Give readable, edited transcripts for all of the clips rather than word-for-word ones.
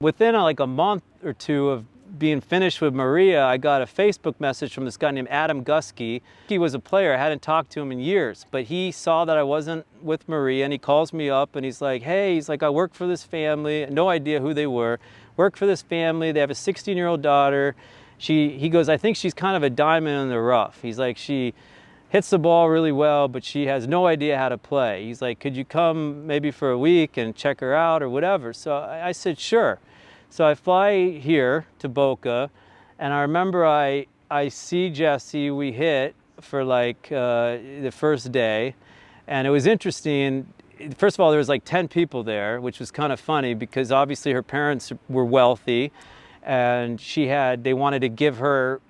Within like a month or two of being finished with Maria, I got a Facebook message from this guy named Adam Gusky. He was a player. I hadn't talked to him in years, but he saw that I wasn't with Maria, and he calls me up and he's like, hey, he's like, I work for this family. No idea who they were. Work for this family. They have a 16-year-old daughter. He goes, I think she's kind of a diamond in the rough. He's like, she hits the ball really well, but she has no idea how to play. He's like, could you come maybe for a week and check her out or whatever? So I said, sure. So I fly here to Boca, and I remember I see Jessie, we hit for like the first day, and it was interesting. First of all, there was like 10 people there, which was kind of funny because obviously her parents were wealthy, and they wanted to give her,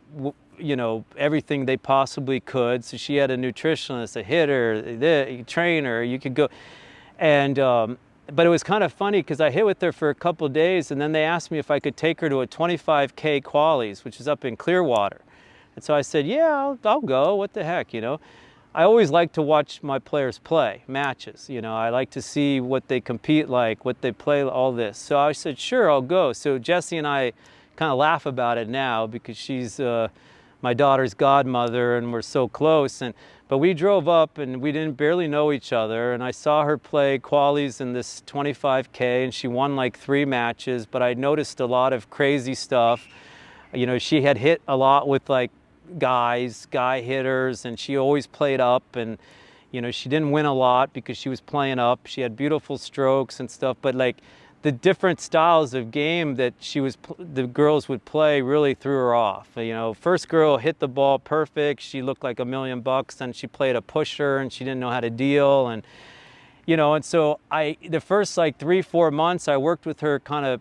you know, everything they possibly could. So she had a nutritionist, a hitter, a trainer, you could go. And but it was kind of funny because I hit with her for a couple of days, and then they asked me if I could take her to a 25K qualies, which is up in Clearwater. And so I said, yeah, I'll go. What the heck, you know? I always like to watch my players play matches. You know, I like to see what they compete like, what they play, all this. So I said, sure, I'll go. So Jessie and I kind of laugh about it now because she's my daughter's godmother and we're so close. But we drove up and we didn't barely know each other, and I saw her play qualies in this 25K, and she won like 3 matches, but I noticed a lot of crazy stuff. You know, she had hit a lot with like guy hitters, and she always played up, and you know, she didn't win a lot because she was playing up. She had beautiful strokes and stuff, but like the different styles of game that the girls would play really threw her off. You know, first girl hit the ball perfect. She looked like $1 million, and she played a pusher and she didn't know how to deal. And, you know, and so the first like 3-4 months, I worked with her kind of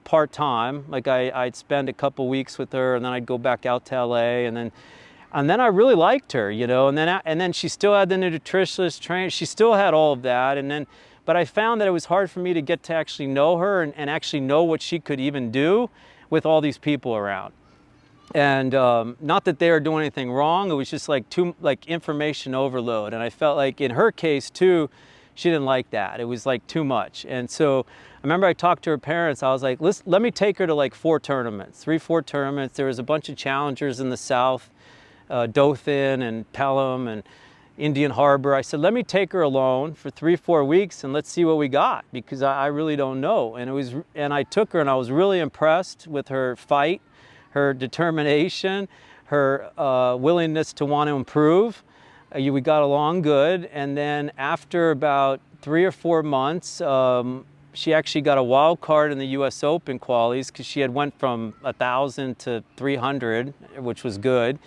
part-time. Like I'd spend a couple weeks with her, and then I'd go back out to LA, and then I really liked her, you know, and then she still had the nutritionist train. She still had all of that. But I found that it was hard for me to get to actually know her and actually know what she could even do with all these people around. And not that they were doing anything wrong, it was just like information overload. And I felt like in her case too, she didn't like that. It was like too much. And so I remember I talked to her parents. I was like, let me take her to like 4 tournaments, 3-4 tournaments. There was a bunch of challengers in the South, Dothan and Pelham and Indian Harbor. I said, let me take her alone for 3-4 weeks and let's see what we got, because I really don't know. And I took her, and I was really impressed with her fight, her determination, her willingness to want to improve. We got along good. And then after about 3 or 4 months, she actually got a wild card in the US Open qualies because she had went from 1,000 to 300, which was good.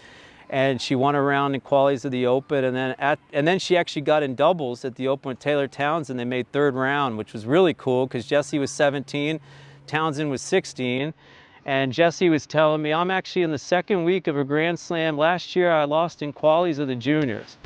And she won a round in qualies of the Open, and then she actually got in doubles at the Open with Taylor Townsend. They made 3rd round, which was really cool because Jessie was 17, Townsend was 16, and Jessie was telling me, I'm actually in the 2nd week of a Grand Slam. Last year I lost in qualies of the juniors.